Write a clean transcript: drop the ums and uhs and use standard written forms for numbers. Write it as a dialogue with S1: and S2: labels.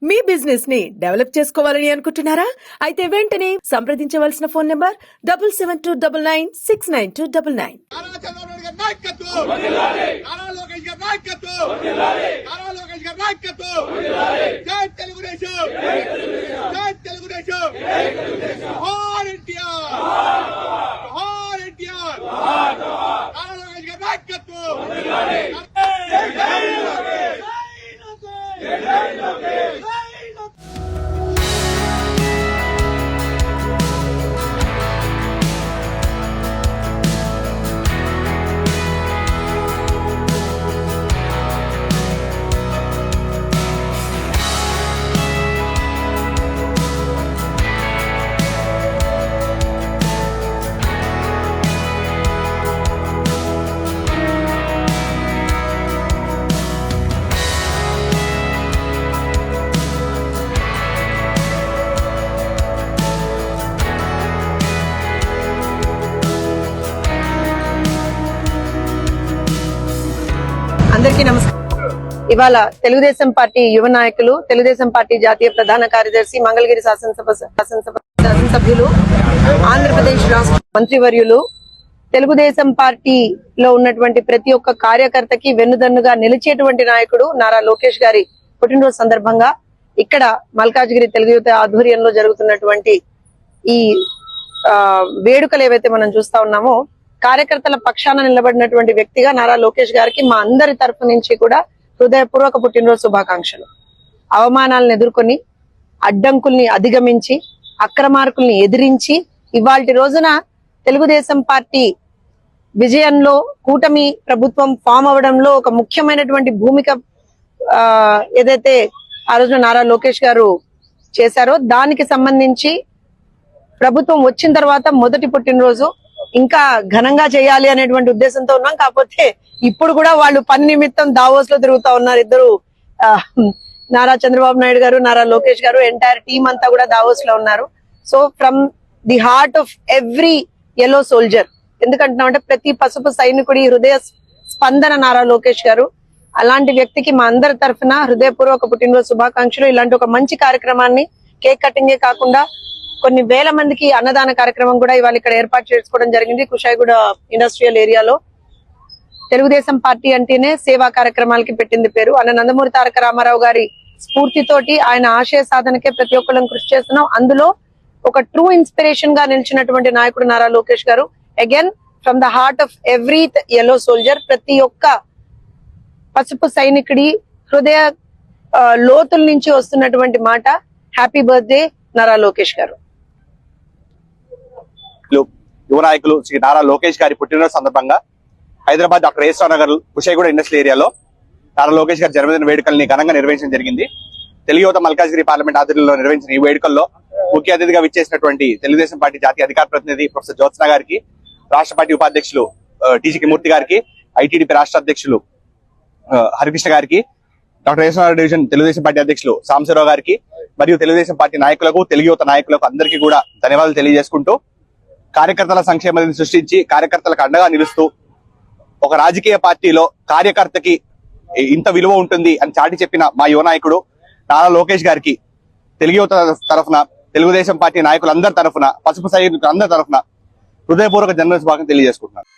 S1: మీ business ని develop చేసుకోవాలని అనుకుంటున్నారా? అయితే వెంటనే సంప్రదించవలసిన ఫోన్ నంబర్ 7729969299.
S2: అందరికీ నమస్కారం. ఇవాళ తెలుగుదేశం పార్టీ యువ నాయకులు, తెలుగుదేశం పార్టీ జాతీయ ప్రధాన కార్యదర్శి, మంగళగిరి శాసనసభ్యులు, ఆంధ్రప్రదేశ్ రాష్ట్ర మంత్రివర్యులు, తెలుగుదేశం పార్టీలో ఉన్నటువంటి ప్రతి ఒక్క కార్యకర్తకి వెన్నుదన్నుగా నిలిచేటువంటి నాయకుడు నారా లోకేష్ గారి పుట్టినరోజు సందర్భంగా ఇక్కడ మల్కాజ్గిరి తెలుగు యువత ఆధ్వర్యంలో జరుగుతున్నటువంటి ఈ వేడుకలు ఏవైతే మనం చూస్తా ఉన్నామో, కార్యకర్తల పక్షాన నిలబడినటువంటి వ్యక్తిగా నారా లోకేష్ గారికి మా అందరి తరఫు నుంచి కూడా హృదయపూర్వక పుట్టినరోజు శుభాకాంక్షలు. అవమానాలను ఎదుర్కొని, అడ్డంకుల్ని అధిగమించి, అక్రమార్కుల్ని ఎదిరించి ఇవాల్టి రోజున తెలుగుదేశం పార్టీ విజయంలో, కూటమి ప్రభుత్వం ఫామ్ అవడంలో ఒక ముఖ్యమైనటువంటి భూమిక ఏదైతే ఆ రోజున నారా లోకేష్ గారు చేశారో దానికి సంబంధించి ప్రభుత్వం వచ్చిన తర్వాత మొదటి పుట్టినరోజు ఇంకా ఘనంగా చేయాలి అనేటువంటి ఉద్దేశంతో ఉన్నాం. కాకపోతే ఇప్పుడు కూడా వాళ్ళు పని నిమిత్తం దావోస్ లో తిరుగుతా ఉన్నారు. ఇద్దరు నారా చంద్రబాబు నాయుడు గారు, నారా లోకేష్ గారు, ఎంటైర్ టీమ్ అంతా కూడా దావోస్ లో ఉన్నారు. So from the heart of every yellow soldier, ఎందుకంటున్నామంటే ప్రతి పసుపు సైనికుడి హృదయ స్పందన నారా లోకేష్ గారు. అలాంటి వ్యక్తికి మా అందరి తరఫున హృదయపూర్వక పుట్టినరోజు శుభాకాంక్షలు. ఇలాంటి ఒక మంచి కార్యక్రమాన్ని, కేక్ కటింగే కాకుండా కొన్ని వేల మందికి అన్నదాన కార్యక్రమం కూడా ఇవాళ ఇక్కడ ఏర్పాటు చేసుకోవడం జరిగింది కుషాయిగూడ ఇండస్ట్రియల్ ఏరియాలో. తెలుగుదేశం పార్టీ అంటేనే సేవా కార్యక్రమాలకి పెట్టింది పేరు. అన్న నందమూరి తారక రామారావు గారి స్ఫూర్తితోటి, ఆయన ఆశయ సాధనకే ప్రతి ఒక్కళ్ళం కృషి చేస్తున్నాం. అందులో ఒక ట్రూ ఇన్స్పిరేషన్ గా నిలిచినటువంటి నాయకుడు నారా లోకేష్ గారు. Again from the heart of every yellow soldier, ప్రతి ఒక్క పసుపు సైనికుడి హృదయ లోతుల నుంచి వస్తున్నటువంటి మాట, హ్యాపీ బర్త్డే నారా లోకేష్ గారు.
S3: యువ నాయకులు శ్రీ నారా లోకేష్ గారి పుట్టినరోజు సందర్భంగా హైదరాబాద్ డాక్టర్ ఏఎస్ రావు నగర్ కుషాయిగూడ ఇండస్ట్రియల్ ఏరియాలో నారా లోకేష్ గారి జన్మదిన వేడుకల్ని ఘనంగా నిర్వహించడం జరిగింది. తెలుగు యువత మల్కాజ్గిరి పార్లమెంట్ ఆధ్వర్యంలో నిర్వహించిన ఈ వేడుకల్లో ముఖ్య అతిథిగా విచ్చేసినటువంటి తెలుగుదేశం పార్టీ జాతీయ అధికార ప్రతినిధి ప్రొఫెసర్ జ్యోత్స్న గారికి, రాష్ట్ర పార్టీ ఉపాధ్యక్షులు టీజీకి మూర్తి గారికి, ఐటీడీపీ రాష్ట్ర అధ్యక్షులు హరికృష్ణ గారికి, డాక్టర్ ఏఎస్ రావు డివిజన్ తెలుగుదేశం పార్టీ అధ్యక్షులు సాంబశివరావు గారికి మరియు తెలుగుదేశం పార్టీ నాయకులకు, తెలుగు యువత నాయకులకు అందరికీ కూడా ధన్యవాదాలు తెలియజేసుకుంటూ, కార్యకర్తల సంక్షేమాన్ని సృష్టించి కార్యకర్తలకు అండగా నిలుస్తూ ఒక రాజకీయ పార్టీలో కార్యకర్తకి ఇంత విలువ ఉంటుంది అని చాటి చెప్పిన మా యువ నాయకుడు నారా లోకేష్ గారికి తెలుగు యువత తరఫున, తెలుగుదేశం పార్టీ నాయకులందరి తరఫున, పసుపు సైనికులందరి తరఫున హృదయపూర్వక జన్మదిన శుభాకాంక్షలు తెలియజేసుకుంటున్నాను.